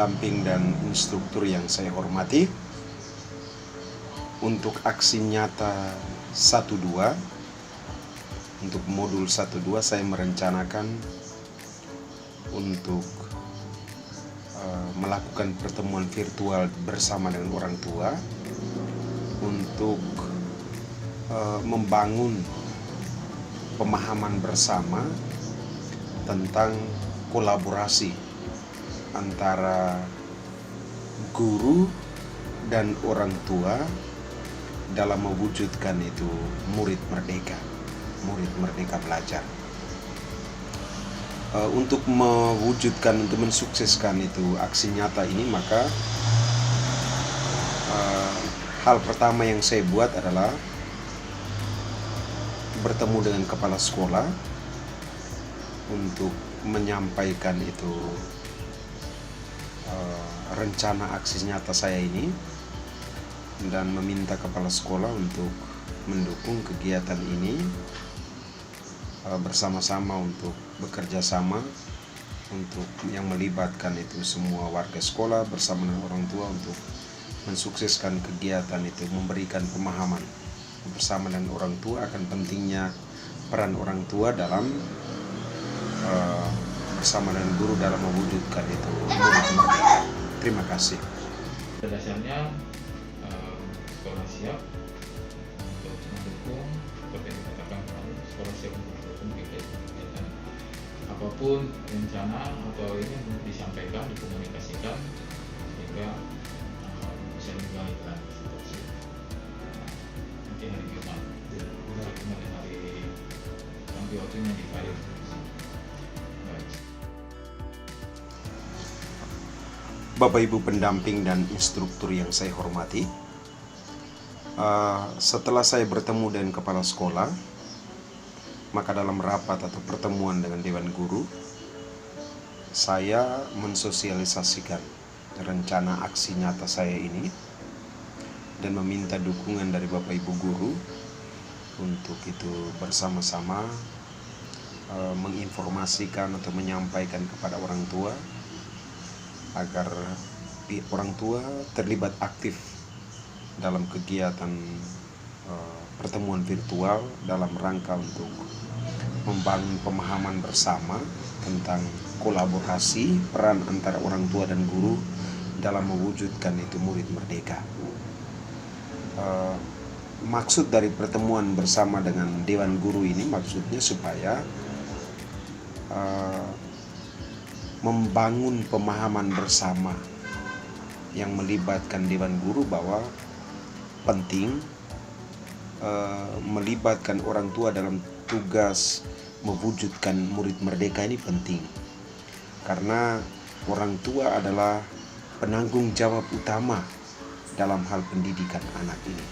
pendamping dan instruktur yang saya hormati, untuk aksi nyata 1-2, untuk modul 1-2 saya merencanakan untuk melakukan pertemuan virtual bersama dengan orang tua untuk membangun pemahaman bersama tentang kolaborasi antara guru dan orang tua dalam mewujudkan itu murid merdeka belajar. Untuk mewujudkan, untuk mensukseskan itu aksi nyata ini, maka hal pertama yang saya buat adalah bertemu dengan kepala sekolah untuk menyampaikan itu rencana aksi nyata saya ini, dan meminta kepala sekolah untuk mendukung kegiatan ini bersama-sama, untuk bekerja sama untuk yang melibatkan itu semua warga sekolah bersama dengan orang tua untuk mensukseskan kegiatan itu, memberikan pemahaman bersama dengan orang tua akan pentingnya peran orang tua dalam bersama dengan guru dalam mewujudkan itu murid merdeka. Terima kasih. Pada dasarnya sekolah siap untuk mendukung, seperti yang dikatakan kemarin, sekolah siap untuk mendukung kegiatan apapun rencana atau ini disampaikan, dikomunikasikan sehingga bisa menjalankan situasi. Nanti hari Jumat, hari nanti waktunya di Paris. Bapak Ibu pendamping dan instruktur yang saya hormati, setelah saya bertemu dengan kepala sekolah, maka dalam rapat atau pertemuan dengan Dewan Guru, saya mensosialisasikan rencana aksi nyata saya ini dan meminta dukungan dari Bapak Ibu Guru untuk itu bersama-sama menginformasikan atau menyampaikan kepada orang tua agar orang tua terlibat aktif dalam kegiatan pertemuan virtual dalam rangka untuk membangun pemahaman bersama tentang kolaborasi peran antara orang tua dan guru dalam mewujudkan itu murid merdeka. Maksud dari pertemuan bersama dengan Dewan Guru ini maksudnya supaya membangun pemahaman bersama yang melibatkan Dewan Guru bahwa penting melibatkan orang tua dalam tugas mewujudkan murid merdeka ini penting, karena orang tua adalah penanggung jawab utama dalam hal pendidikan anak ini.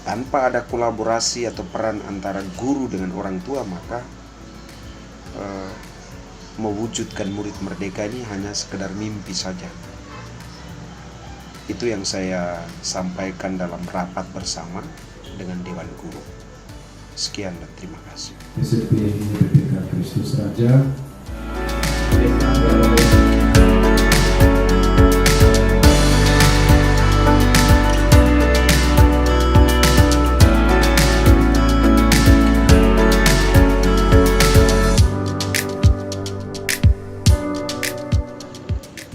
Tanpa ada kolaborasi atau peran antara guru dengan orang tua, maka mewujudkan murid merdeka ini hanya sekedar mimpi saja. Itu yang saya sampaikan dalam rapat bersama dengan Dewan Guru. Sekian dan terima kasih. SPI Merdeka Kristus Raja.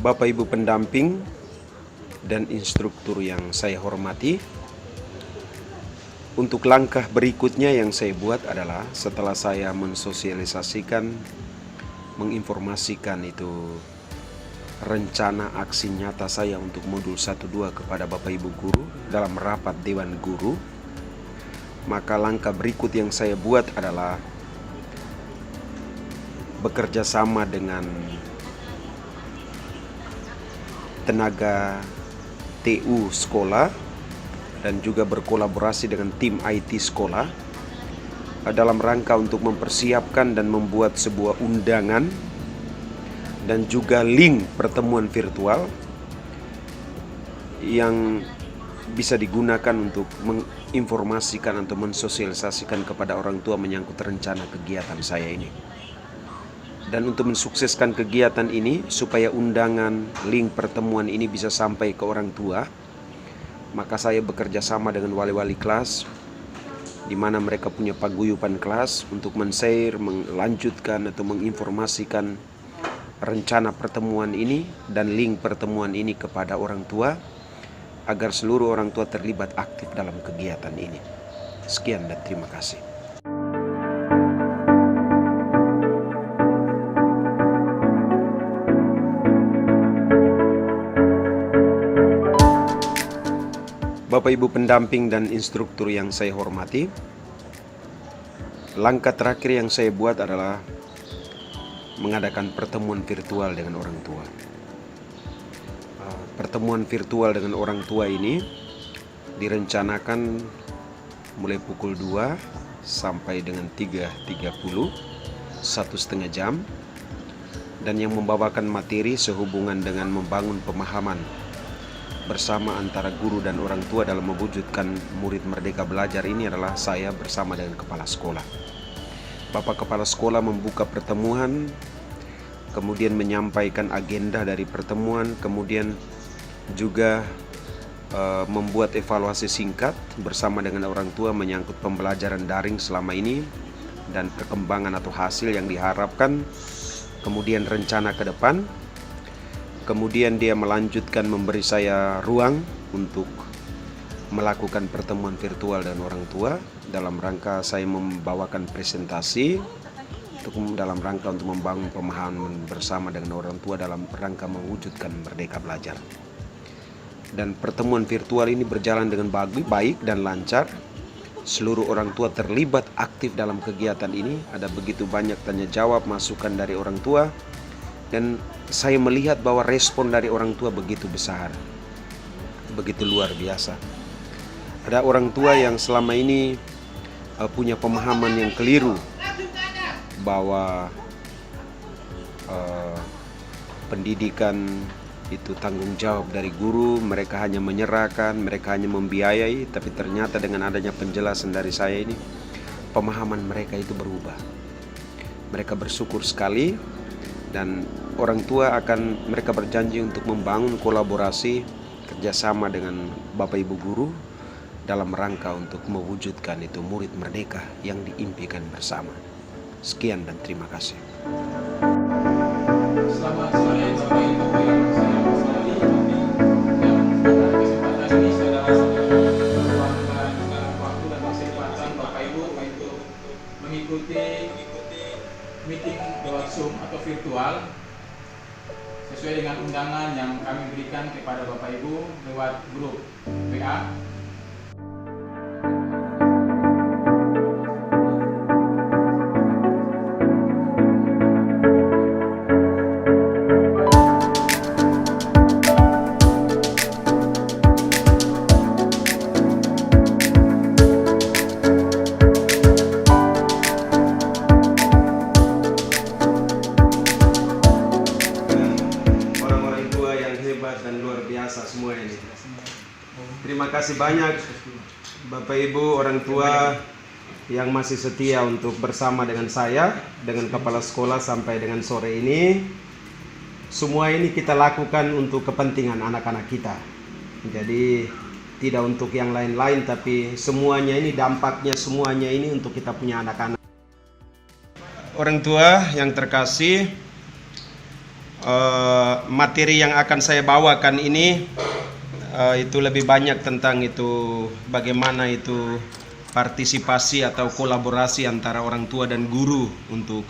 Bapak Ibu pendamping dan instruktur yang saya hormati, untuk langkah berikutnya yang saya buat adalah setelah saya mensosialisasikan, menginformasikan itu rencana aksi nyata saya untuk modul 1-2 kepada Bapak Ibu Guru dalam rapat Dewan Guru, maka langkah berikut yang saya buat adalah bekerja sama dengan tenaga TU sekolah dan juga berkolaborasi dengan tim IT sekolah dalam rangka untuk mempersiapkan dan membuat sebuah undangan dan juga link pertemuan virtual yang bisa digunakan untuk menginformasikan atau mensosialisasikan kepada orang tua menyangkut rencana kegiatan saya ini. Dan untuk mensukseskan kegiatan ini, supaya undangan link pertemuan ini bisa sampai ke orang tua, maka saya bekerja sama dengan wali-wali kelas, di mana mereka punya paguyuban kelas untuk men-share, melanjutkan atau menginformasikan rencana pertemuan ini dan link pertemuan ini kepada orang tua, agar seluruh orang tua terlibat aktif dalam kegiatan ini. Sekian dan terima kasih. Bapak Ibu pendamping dan instruktur yang saya hormati, langkah terakhir yang saya buat adalah mengadakan pertemuan virtual dengan orang tua. Pertemuan virtual dengan orang tua ini direncanakan mulai pukul 2 sampai dengan 3.30, 1,5 jam, dan yang membawakan materi sehubungan dengan membangun pemahaman bersama antara guru dan orang tua dalam mewujudkan murid merdeka belajar ini adalah saya bersama dengan kepala sekolah. Bapak kepala sekolah membuka pertemuan, kemudian menyampaikan agenda dari pertemuan, kemudian juga membuat evaluasi singkat bersama dengan orang tua menyangkut pembelajaran daring selama ini dan perkembangan atau hasil yang diharapkan, kemudian rencana ke depan. Kemudian dia melanjutkan memberi saya ruang untuk melakukan pertemuan virtual dengan orang tua dalam rangka saya membawakan presentasi dalam rangka untuk membangun pemahaman bersama dengan orang tua dalam rangka mewujudkan merdeka belajar. Dan pertemuan virtual ini berjalan dengan baik dan lancar. Seluruh orang tua terlibat aktif dalam kegiatan ini. Ada begitu banyak tanya jawab, masukan dari orang tua. Dan saya melihat bahwa respon dari orang tua begitu besar, begitu luar biasa. Ada orang tua yang selama ini punya pemahaman yang keliru bahwa pendidikan itu tanggung jawab dari guru, mereka hanya menyerahkan, mereka hanya membiayai. Tapi ternyata dengan adanya penjelasan dari saya ini, pemahaman mereka itu berubah. Mereka bersyukur sekali. Dan orang tua mereka berjanji untuk membangun kolaborasi kerjasama dengan Bapak Ibu guru dalam rangka untuk mewujudkan itu murid merdeka yang diimpikan bersama. Sekian dan terima kasih. Selamat sore Bapak Ibu yang saya hormati, yang pada kesempatan ini saudara meluangkan waktu dan kesempatan Bapak Ibu untuk mengikuti meeting lewat Zoom atau virtual sesuai dengan undangan yang kami berikan kepada Bapak Ibu lewat grup WA. Dan luar biasa semua ini. Terima kasih banyak Bapak Ibu orang tua yang masih setia untuk bersama dengan saya, dengan kepala sekolah sampai dengan sore ini. Semua ini kita lakukan untuk kepentingan anak-anak kita. Jadi tidak untuk yang lain-lain, tapi semuanya ini dampaknya semuanya ini untuk kita punya anak-anak. Orang tua yang terkasih, materi yang akan saya bawakan ini itu lebih banyak tentang itu bagaimana itu partisipasi atau kolaborasi antara orang tua dan guru untuk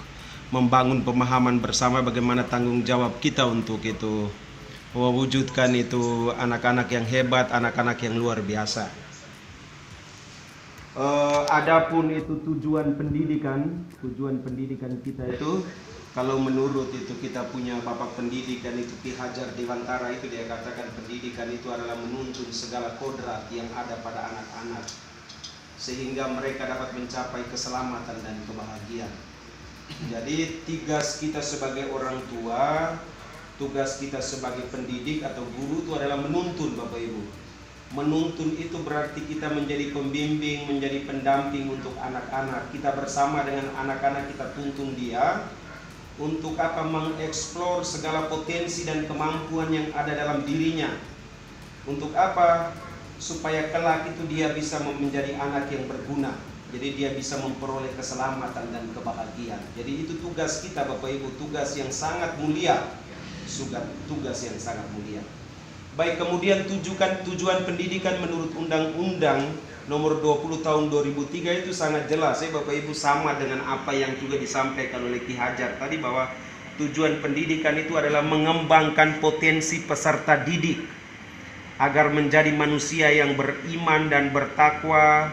membangun pemahaman bersama, bagaimana tanggung jawab kita untuk itu mewujudkan itu anak-anak yang hebat, anak-anak yang luar biasa. Adapun itu tujuan pendidikan kita itu, kalau menurut itu kita punya bapak pendidikan itu Ki Hajar Dewantara, itu dia katakan pendidikan itu adalah menuntun segala kodrat yang ada pada anak-anak sehingga mereka dapat mencapai keselamatan dan kebahagiaan. Jadi tugas kita sebagai orang tua, tugas kita sebagai pendidik atau guru itu adalah menuntun Bapak Ibu. Menuntun itu berarti kita menjadi pembimbing, menjadi pendamping untuk anak-anak. Kita bersama dengan anak-anak kita tuntun dia Untuk apa? Mengeksplor segala potensi dan kemampuan yang ada dalam dirinya. Untuk apa? Supaya kelak itu dia bisa menjadi anak yang berguna. Jadi dia bisa memperoleh keselamatan dan kebahagiaan. Jadi itu tugas kita Bapak Ibu, tugas yang sangat mulia. Tugas yang sangat mulia. Baik, kemudian tujuan pendidikan menurut Undang-Undang nomor 20 tahun 2003 itu sangat jelas ya Bapak Ibu, sama dengan apa yang juga disampaikan oleh Ki Hajar tadi, bahwa tujuan pendidikan itu adalah mengembangkan potensi peserta didik agar menjadi manusia yang beriman dan bertakwa,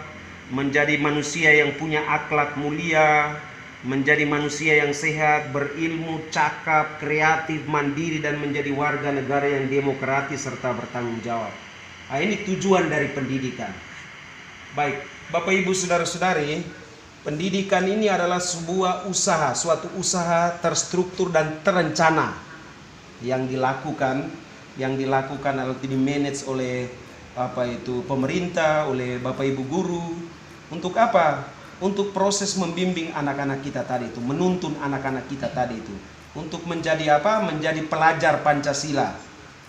menjadi manusia yang punya akhlak mulia, menjadi manusia yang sehat, berilmu, cakap, kreatif, mandiri, dan menjadi warga negara yang demokratis serta bertanggung jawab. Nah, ini tujuan dari pendidikan. Baik, Bapak Ibu Saudara-saudari, pendidikan ini adalah sebuah usaha, suatu usaha terstruktur dan terencana yang dilakukan atau dimanage oleh pemerintah, oleh Bapak Ibu guru. Untuk apa? Untuk proses membimbing anak-anak kita tadi itu, menuntun anak-anak kita tadi itu untuk menjadi apa? Menjadi pelajar Pancasila.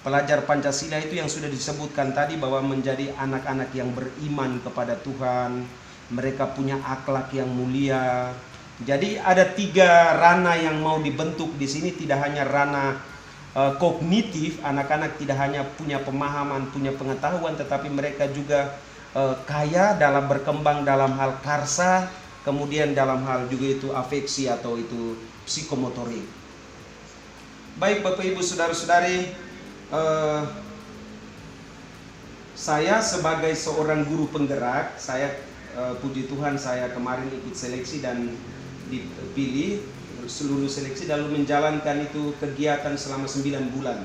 Pelajar Pancasila itu yang sudah disebutkan tadi, bahwa menjadi anak-anak yang beriman kepada Tuhan, mereka punya akhlak yang mulia. Jadi ada 3 ranah yang mau dibentuk di sini, tidak hanya ranah kognitif, anak-anak tidak hanya punya pemahaman, punya pengetahuan, tetapi mereka juga kaya dalam berkembang dalam hal karsa, kemudian dalam hal juga itu afeksi atau itu psikomotorik. Baik Bapak Ibu Saudara-saudari, saya sebagai seorang guru penggerak, saya puji Tuhan saya kemarin ikut seleksi dan dipilih seluruh seleksi, lalu menjalankan itu kegiatan selama 9 bulan.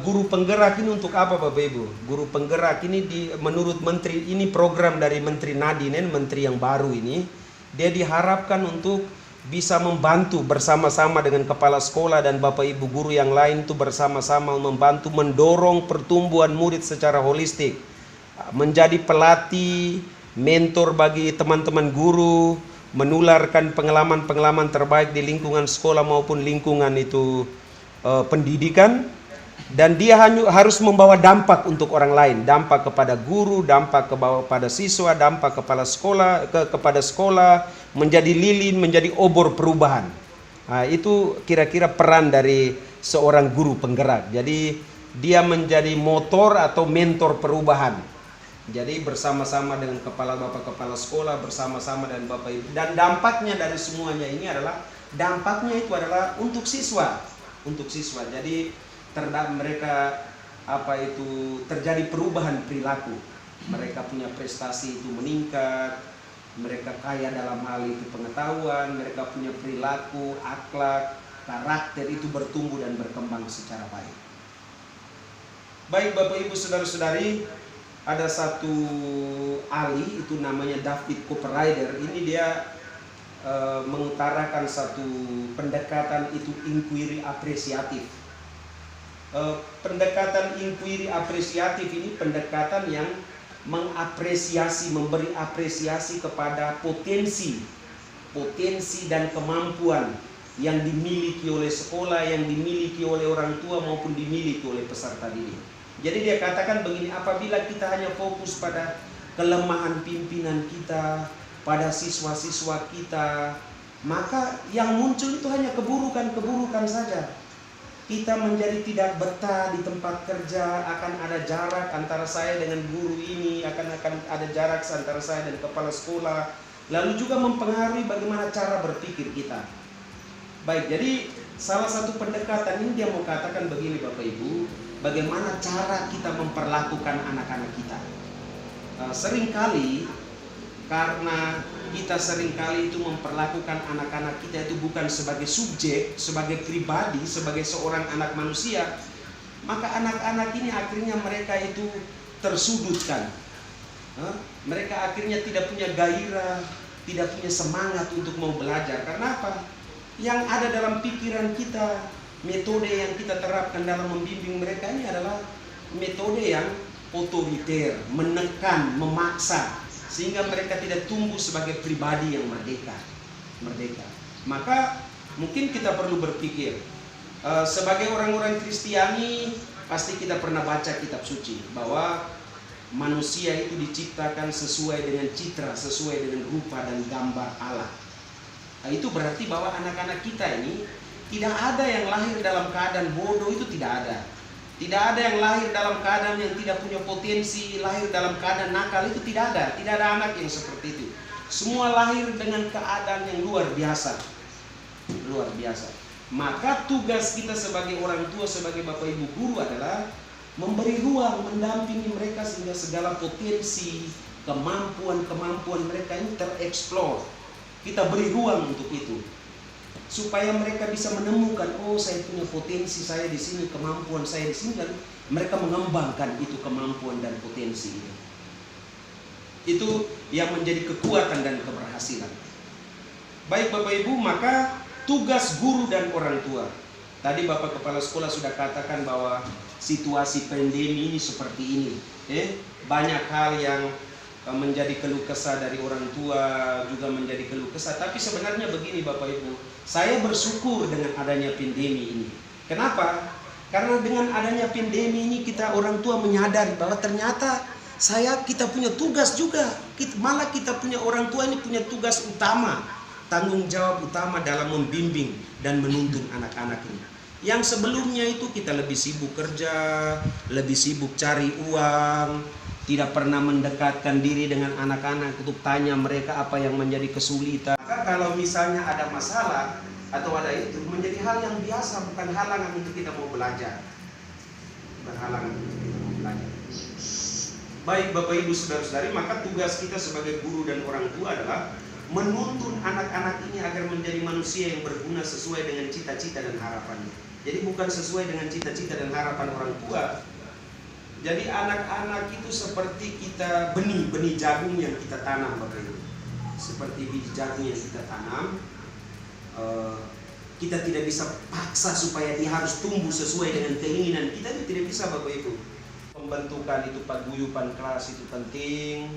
Guru penggerak ini untuk apa Bapak Ibu? Guru penggerak ini menurut Menteri, ini program dari Menteri Nadine, Menteri yang baru ini, dia diharapkan untuk bisa membantu bersama-sama dengan kepala sekolah dan Bapak Ibu guru yang lain itu bersama-sama membantu mendorong pertumbuhan murid secara holistik, menjadi pelatih, mentor bagi teman-teman guru, menularkan pengalaman-pengalaman terbaik di lingkungan sekolah maupun lingkungan itu pendidikan. Dan dia harus membawa dampak untuk orang lain, dampak kepada guru, dampak kepada siswa, dampak kepada sekolah, menjadi lilin, menjadi obor perubahan. Nah, itu kira-kira peran dari seorang guru penggerak. Jadi dia menjadi motor atau mentor perubahan. Jadi bersama-sama dengan bapak kepala sekolah, bersama-sama dengan Bapak Ibu. Dan dampaknya dari semuanya ini adalah, dampaknya itu adalah untuk siswa. Jadi mereka terjadi perubahan perilaku, mereka punya prestasi itu meningkat, mereka kaya dalam hal itu pengetahuan, mereka punya perilaku, akhlak, karakter itu bertumbuh dan berkembang secara baik. Baik Bapak Ibu Saudara-saudari, ada satu ahli itu namanya David Copperrider. Ini dia mengutarakan satu pendekatan itu inquiry apresiatif. Pendekatan inquiry apresiatif ini pendekatan yang mengapresiasi, memberi apresiasi kepada potensi dan kemampuan yang dimiliki oleh sekolah, yang dimiliki oleh orang tua maupun dimiliki oleh peserta didik. Jadi dia katakan begini, apabila kita hanya fokus pada kelemahan pimpinan kita, pada siswa-siswa kita, maka yang muncul itu hanya keburukan-keburukan saja. Kita menjadi tidak betah di tempat kerja, akan ada jarak antara saya dengan guru ini, akan ada jarak antara saya dan kepala sekolah, lalu juga mempengaruhi bagaimana cara berpikir kita. Baik, jadi salah satu pendekatan ini dia mau katakan begini Bapak Ibu, bagaimana cara kita memperlakukan anak-anak kita. Seringkali karena kita seringkali itu memperlakukan anak-anak kita itu bukan sebagai subjek, sebagai pribadi, sebagai seorang anak manusia, maka anak-anak ini akhirnya mereka itu tersudutkan. Mereka akhirnya tidak punya gairah, tidak punya semangat untuk mau belajar. Karena apa? Yang ada dalam pikiran kita, metode yang kita terapkan dalam membimbing mereka ini adalah metode yang otoriter, menekan, memaksa, sehingga mereka tidak tumbuh sebagai pribadi yang merdeka. Maka Mungkin kita perlu berpikir, sebagai orang-orang Kristiani pasti kita pernah baca kitab suci bahwa manusia itu diciptakan sesuai dengan citra, sesuai dengan rupa dan gambar Allah. Nah, itu berarti bahwa anak-anak kita ini tidak ada yang lahir dalam keadaan bodoh, itu tidak ada. Tidak ada yang lahir dalam keadaan yang tidak punya potensi, lahir dalam keadaan nakal, itu tidak ada. Tidak ada anak yang seperti itu. Semua lahir dengan keadaan yang luar biasa. Luar biasa. Maka tugas kita sebagai orang tua, sebagai bapak ibu guru adalah memberi ruang, mendampingi mereka sehingga segala potensi, kemampuan mereka ini tereksplor. Kita beri ruang untuk itu. Supaya mereka bisa menemukan, oh saya punya potensi saya di sini, kemampuan saya di sini, dan mereka mengembangkan itu kemampuan dan potensi itu. Itu yang menjadi kekuatan dan keberhasilan. Baik Bapak Ibu, maka tugas guru dan orang tua. Tadi Bapak Kepala Sekolah sudah katakan bahwa situasi pandemi ini seperti ini. Banyak hal yang menjadi keluh kesah dari orang tua, juga menjadi keluh kesah. Tapi sebenarnya begini Bapak Ibu, saya bersyukur dengan adanya pandemi ini. Kenapa? Karena dengan adanya pandemi ini kita orang tua menyadari bahwa ternyata kita punya tugas juga. Malah kita punya orang tua ini punya tugas utama, tanggung jawab utama dalam membimbing dan menuntun anak-anak ini. Yang sebelumnya itu kita lebih sibuk kerja, lebih sibuk cari uang, tidak pernah mendekatkan diri dengan anak-anak untuk tanya mereka apa yang menjadi kesulitan. Maka kalau misalnya ada masalah atau ada itu menjadi hal yang biasa, bukan halangan untuk kita mau belajar. Bukan halangan untuk kita mau belajar. Baik Bapak Ibu Saudara-saudari, maka tugas kita sebagai guru dan orang tua adalah menuntun anak-anak ini agar menjadi manusia yang berguna sesuai dengan cita-cita dan harapannya. Jadi bukan sesuai dengan cita-cita dan harapan orang tua. Jadi anak-anak itu seperti kita benih jagung yang kita tanam Bapak Ibu. Seperti biji jagung yang kita tanam, kita tidak bisa paksa supaya dia harus tumbuh sesuai dengan keinginan kita, itu tidak bisa Bapak Ibu. Pembentukan itu paguyuban kelas itu penting.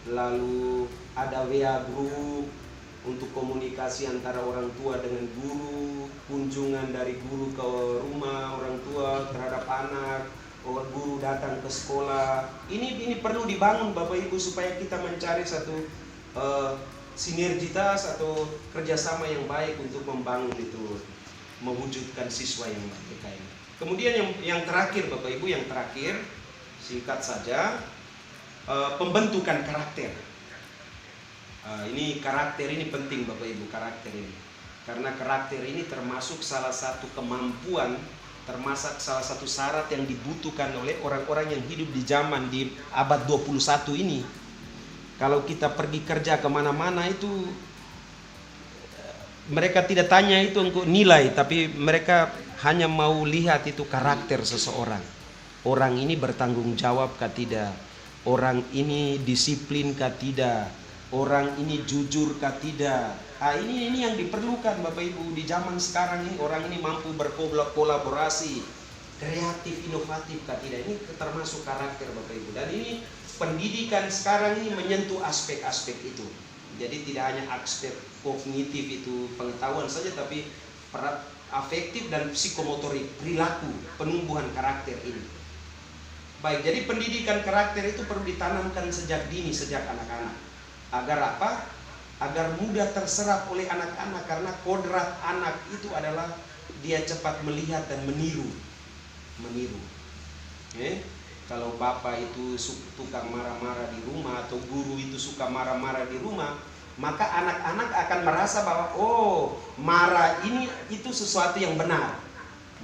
Lalu ada WA group untuk komunikasi antara orang tua dengan guru, kunjungan dari guru ke rumah orang tua terhadap anak, guru datang ke sekolah. Ini perlu dibangun Bapak Ibu supaya kita mencari satu sinergitas atau kerjasama yang baik untuk membangun itu, mewujudkan siswa yang merdeka ini. Kemudian yang terakhir Bapak Ibu, yang terakhir singkat saja, pembentukan karakter. Ini karakter ini penting Bapak Ibu, karakter ini. Karena karakter ini termasuk salah satu kemampuan, termasuk salah satu syarat yang dibutuhkan oleh orang-orang yang hidup di zaman di abad 21 ini. Kalau kita pergi kerja kemana-mana itu, mereka tidak tanya itu untuk nilai, tapi mereka hanya mau lihat itu karakter seseorang. Orang ini bertanggung jawab kah tidak? Orang ini disiplin kah tidak? Orang ini jujur kah tidak? Ini yang diperlukan Bapak Ibu di zaman sekarang ini. Orang ini mampu berkolaborasi, kreatif, inovatif kah tidak? Ini termasuk karakter Bapak Ibu. Dan ini pendidikan sekarang ini menyentuh aspek-aspek itu. Jadi tidak hanya aspek kognitif itu pengetahuan saja, tapi afektif dan psikomotorik, perilaku, penumbuhan karakter ini. Baik, jadi pendidikan karakter itu perlu ditanamkan sejak dini, sejak anak-anak. Agar apa? Agar mudah terserap oleh anak-anak, karena kodrat anak itu adalah dia cepat melihat dan meniru. Kalau bapak itu tukang marah-marah di rumah atau guru itu suka marah-marah di rumah, maka anak-anak akan merasa bahwa marah ini itu sesuatu yang benar.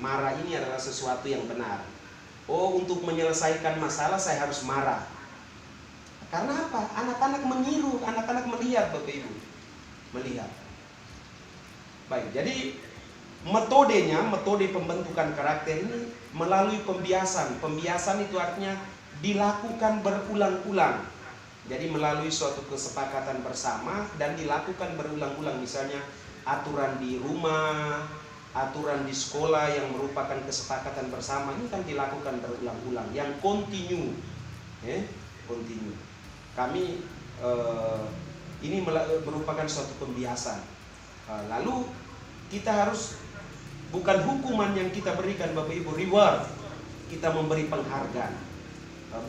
Marah ini adalah sesuatu yang benar. Untuk menyelesaikan masalah saya harus marah. Karena apa? Anak-anak meniru, anak-anak melihat Bapak Ibu. Melihat. Baik, jadi metode pembentukan karakter ini melalui pembiasan. Pembiasan itu artinya dilakukan berulang-ulang. Jadi melalui suatu kesepakatan bersama dan dilakukan berulang-ulang. Misalnya aturan di rumah, aturan di sekolah yang merupakan kesepakatan bersama, ini kan dilakukan berulang-ulang, yang kontinu. Kontinu. Kami ini merupakan suatu pembiasan. Lalu kita harus, bukan hukuman yang kita berikan Bapak Ibu, reward. Kita memberi penghargaan,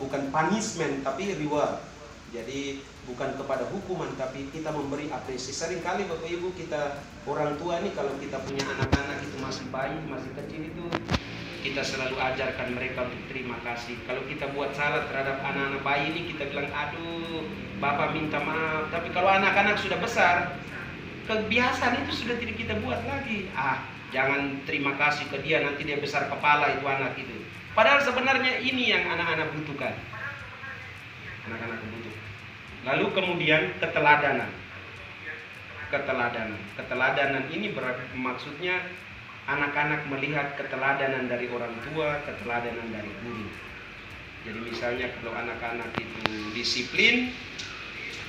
bukan punishment tapi reward. Jadi bukan kepada hukuman tapi kita memberi apresiasi. Seringkali Bapak Ibu, kita orang tua nih, kalau kita punya anak-anak itu masih bayi, masih kecil itu, kita selalu ajarkan mereka untuk terima kasih. Kalau kita buat salah terhadap anak-anak bayi ini, kita bilang, aduh, Bapak minta maaf. Tapi kalau anak-anak sudah besar, kebiasaan itu sudah tidak kita buat lagi. Jangan terima kasih ke dia, nanti dia besar kepala itu anak itu. Padahal sebenarnya ini yang anak-anak butuhkan. Anak-anak butuh. Lalu kemudian keteladanan. Keteladanan ini maksudnya anak-anak melihat keteladanan dari orang tua, keteladanan dari guru. Jadi misalnya kalau anak-anak itu disiplin,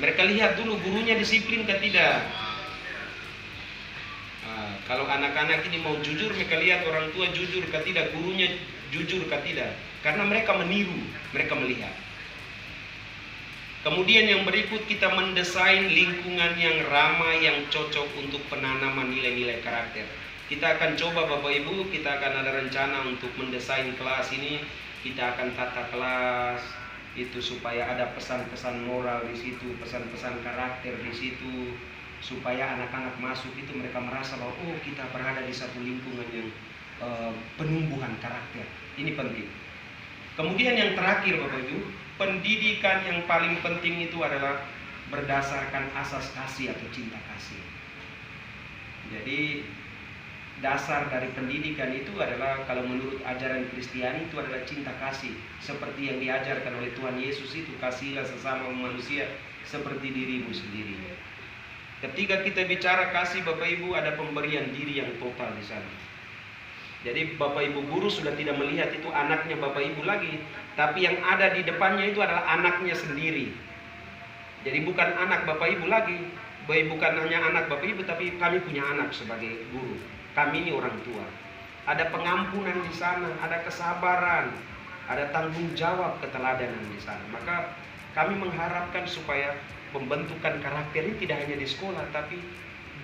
mereka lihat dulu gurunya disiplin ke tidak. Kalau anak-anak ini mau jujur, mereka lihat orang tua jujur ke tidak, gurunya jujur ke tidak. Karena mereka meniru, mereka melihat. Kemudian yang berikut, kita mendesain lingkungan yang ramah, yang cocok untuk penanaman nilai-nilai karakter. Kita akan coba Bapak Ibu, kita akan ada rencana untuk mendesain kelas ini. Kita akan tata kelas itu supaya ada pesan-pesan moral di situ, pesan-pesan karakter di situ, supaya anak-anak masuk itu mereka merasa bahwa kita berada di satu lingkungan yang penumbuhan karakter. Ini penting. Kemudian yang terakhir Bapak Ibu, pendidikan yang paling penting itu adalah berdasarkan asas kasih atau cinta kasih. Jadi dasar dari pendidikan itu adalah, kalau menurut ajaran Kristiani itu adalah cinta kasih. Seperti yang diajarkan oleh Tuhan Yesus itu, kasihilah sesama manusia seperti dirimu sendiri. Ketika kita bicara kasih Bapak Ibu, ada pemberian diri yang total di sana. Jadi Bapak Ibu guru sudah tidak melihat itu anaknya Bapak Ibu lagi, tapi yang ada di depannya itu adalah anaknya sendiri. Jadi bukan anak Bapak Ibu lagi, bukan hanya anak Bapak Ibu, tapi kami punya anak sebagai guru. Kami ini orang tua. Ada pengampunan di sana, ada kesabaran, ada tanggung jawab, keteladanan di sana. Maka kami mengharapkan supaya pembentukan karakter ini tidak hanya di sekolah, tapi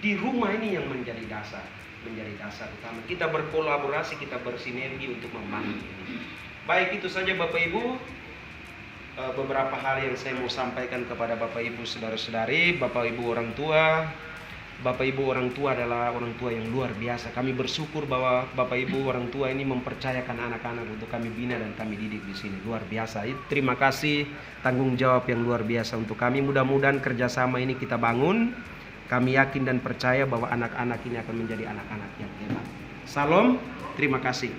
di rumah ini yang menjadi dasar utama. Kita berkolaborasi, kita bersinergi untuk membangun ini. Baik, itu saja Bapak Ibu, beberapa hal yang saya mau sampaikan kepada Bapak Ibu saudara-saudari, Bapak Ibu orang tua. Bapak Ibu orang tua adalah orang tua yang luar biasa. Kami bersyukur bahwa Bapak Ibu orang tua ini mempercayakan anak-anak untuk kami bina dan kami didik di sini. Luar biasa. Terima kasih, tanggung jawab yang luar biasa untuk kami. Mudah-mudahan kerjasama ini kita bangun. Kami yakin dan percaya bahwa anak-anak ini akan menjadi anak-anak yang hebat. Salam, terima kasih.